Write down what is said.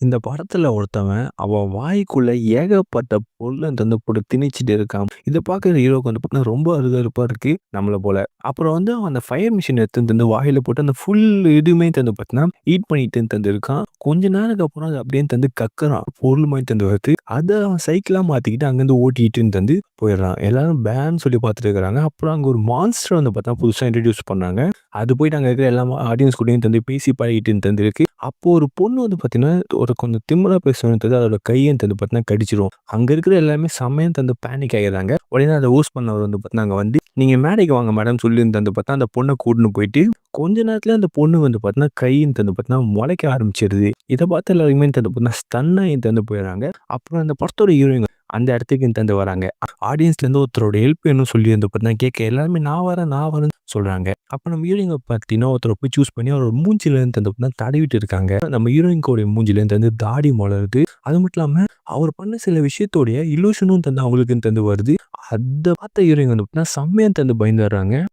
இந்த படத்துல ஒருத்தவன் அவன் வாய்க்குள்ள ஏகப்பட்ட பொருள வந்து போட்டு திணிச்சுட்டு இருக்கான். இத பார்க்குற ஹீரோக்கு வந்து பார்த்தீங்கன்னா, ரொம்ப அருவருப்பா இருக்கு. நம்மள போல. அப்புறம் வந்து அவன் அந்த ஃபயர் மிஷின் எடுத்துட்டு வந்து வாயில போட்டு அந்த ஃபுல் இதுவுமே வந்து பார்த்தீங்கன்னா, ஹீட் பண்ணிட்டு தந்து இருக்கான். கொஞ்ச நேரத்துக்கு அப்புறம் அது அப்படியே தந்து கக்குறான். பொருள் மாரி தந்து வருது. அத அவன் சைக்கிளா மாத்திக்கிட்டு அங்கருந்து ஓட்டிட்டு தந்து போயிடுறான். எல்லாரும் பேன்னு சொல்லி பார்த்துட்டு இருக்காங்க. அப்புறம் அங்க ஒரு மான்ஸ்டர் வந்து பார்த்தா புதுசா இன்ட்ரோடியூஸ் பண்ணாங்க. அது போயிட்டு அங்க இருக்கிற எல்லா ஆடியன்ஸ் கூடயும் தந்து பேசி பழகிட்டு தந்திருக்கு. அப்போ ஒரு பொண்ணு வந்து பார்த்தீங்கன்னா, ஒரு கொஞ்சம் திமிரா பேசுனது அதோட கைய வந்து பார்த்தீங்கன்னா கடிச்சிரும். அங்க இருக்கிற எல்லாருமே செம்மையா வந்து பேனிக் ஆயிடுறாங்க. உடனே அத ஹோஸ்ட் பண்ணவர் வந்து பார்த்தீங்கன்னா, அங்க வந்து "நீங்க மேடைக்கு வாங்க மேடம்" சொல்லிருந்து வந்து பார்த்தா, அந்த பொண்ண கூட்டின்னு போயிட்டு, கொஞ்ச நேரத்திலே அந்த பொண்ணு வந்து பார்த்தீங்கன்னா, கை வந்து பார்த்தீங்கன்னா மொளைக்க ஆரம்பிச்சிருது. இத பார்த்து எல்லாருமே வந்து பார்த்தீங்கன்னா, ஸ்டன் ஆயி வந்து போயிடுறாங்க. அப்புறம் அந்த படத்தோட ஹீரோயின் அந்த இடத்துக்கு வந்து வராங்க. ஆடியன்ஸ்லேருந்து ஒருத்தரோட ஹெல்ப் வேணும்னு சொல்லி வந்து பார்த்தீங்கன்னா கேட்க எல்லாருமே "நான் வரேன், நான் வரேன்னு" சொல்றாங்க. அப்ப நம்ம ஹீரோயின பார்த்தீங்கன்னா, ஒருத்தர போய் சூஸ் பண்ணி அவரோட மூஞ்சிலேருந்து வந்து பார்த்தீங்கன்னா தடவிட்டு இருக்காங்க. நம்ம ஹீரோயின்கோடைய மூஞ்சிலேருந்து வந்து தாடி மலருது. அது மட்டும் இல்லாம அவர் பண்ண சில விஷயத்தோடைய இல்லூஷனும் வந்து அவங்களுக்கு வந்து வருது. அத பார்த்த ஹீரோயின் வந்து பார்த்தீங்கன்னா, செம்மையா வந்து பயந்துர்றாங்க.